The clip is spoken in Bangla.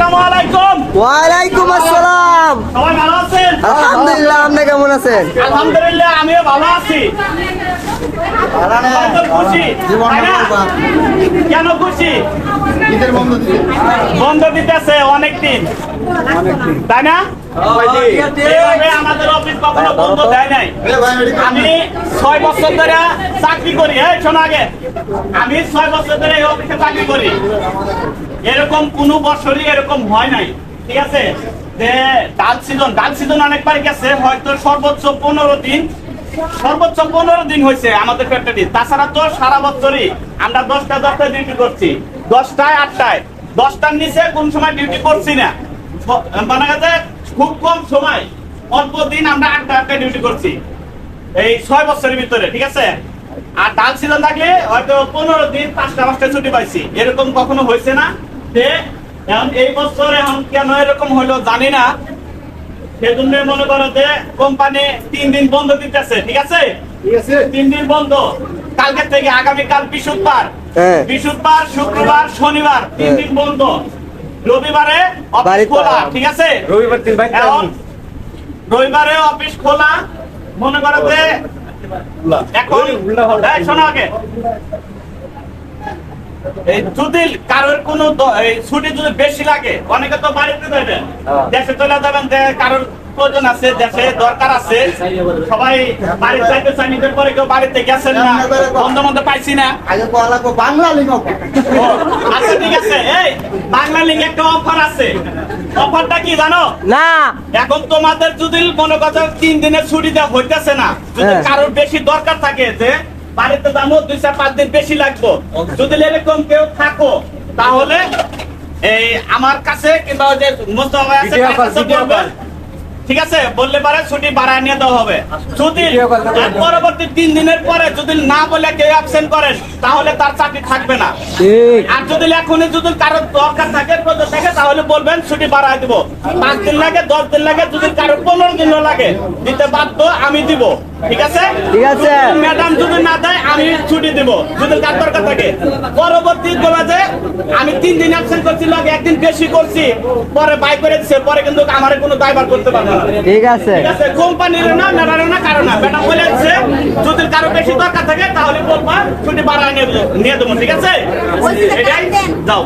আসসালামু আলাইকুম। ওয়ালাইকুম আসসালাম। সবাই ভালো আছেন? আলহামদুলিল্লাহ, আপনি কেমন আছেন? আলহামদুলিল্লাহ, আমিও ভালো আছি। সবাই তো খুশি, তাই না? কেন খুশি? বন্ধ দিতেছে অনেকদিন, তাই না? এভাবে আমাদের অফিস কখনো বন্ধ দেয় নাই। আমি 6 বছর ধরে চাকরি করি। শোনো আগে, আমি 6 বছর ধরে এই অফিসে চাকরি করি। এরকম কোন বছরই এরকম হয় নাই, ঠিক আছে? যে ডাল সিজন অনেকবার গেছে, হয়তো সর্বোচ্চ 15 দিন হয়েছে আমাদের ফ্যাক্টরি। তাছাড়া তো সারা বছরই আমরা 10টায় ডিউটি করছি, 10টায় 8টায়, 10টার নিচে কোন সময় ডিউটি করছি না। মানে গেছে খুব কম সময়, অল্প দিন আমরা 8টায় ডিউটি করছি এই 6 বছরের ভিতরে, ঠিক আছে? আর ডাল সিজন থাকলে হয়তো 15 দিন 5টা ছুটি পাইছি, এরকম কখনো হয়েছে না। যে এখন এই বছর এখন কেন এরকম হলো জানি না। সেজন্য মনে করো যে কোম্পানি 3 দিন বন্ধ দিতেছে, ঠিক আছে? 3 দিন বন্ধ। কালকে থেকে আগামীকাল বৃহস্পতিবার, শুক্রবার, শনিবার 3 দিন বন্ধ। রবিবারে অফিস খোলা, ঠিক আছে? রবিবারে অফিস খোলা। মনে করো যে এখন শোনো আগে, এই যদি কারোর কোন ছুটি যদি বেশি লাগে, অনেকে তো বাড়িতে যাবেন, দেশে চলে যাবেন, কারোর প্রয়োজন আছে, দেশে দরকার আছে, সবাই বাড়িতে যাইতে চাই, নিজের পরে কেউ বাড়িতে গেছেন না, বন্ধ মধ্যে পাইছি না। আচ্ছা ঠিক আছে, এই বাংলা লিঙ্ক একটা অফার আছে। অফারটা কি জানো? না। এখন তোমাদের যদি মনে করো 3 দিনের ছুটি দেওয়া হইতেছে না, যদি কারোর বেশি দরকার থাকে যে বাড়িতে যাবো 2-4-5 দিন বেশি লাগবো, যদি এরকম কেউ থাকো, তাহলে এই আমার কাছে কিংবা যে মোস্তফা ভাই আছে তার কাছে বলবেন, ঠিক আছে? বললে পারে ছুটি বাড়ায় নিয়ে দেওয়া হবে। যদি পরবর্তী 3 দিনের পরে যদি না বলে কেউ অ্যাবসেন্ট করেন, তাহলে তার চাকরি থাকবে না। আর যদি এখনই যদি কারোর দরকার থাকে, প্রয়োজন থাকে, তাহলে বলবেন ছুটি বাড়ায় দিব। 5 দিন লাগে, 10 দিন লাগে, যদি কারোর 15 দিন লাগে, দিতে বাধ্য আমি দিব, ঠিক আছে? ঠিক আছে। ম্যাডাম যদি না দেয় আমি ছুটি দিব, যদি কার দরকার থাকে। পরবর্তী বলা যে আমি 3 দিন অ্যাবসেন্ট করছি, লাগে 1 দিন বেশি করছি, পরে বাই করে দিচ্ছে, পরে কিন্তু আমার কোনো দায়ভার করতে পারবে না। ঠিক আছে, ঠিক আছে? কোম্পানির না, ম্যাডামের না, কারণ না। ম্যাডাম বলেছে যদি কারো বেশি দরকার থাকে তাহলে বলবা, ছুটি বাড়ায় নিয়ে দেবো, ঠিক আছে? এটাই যাও।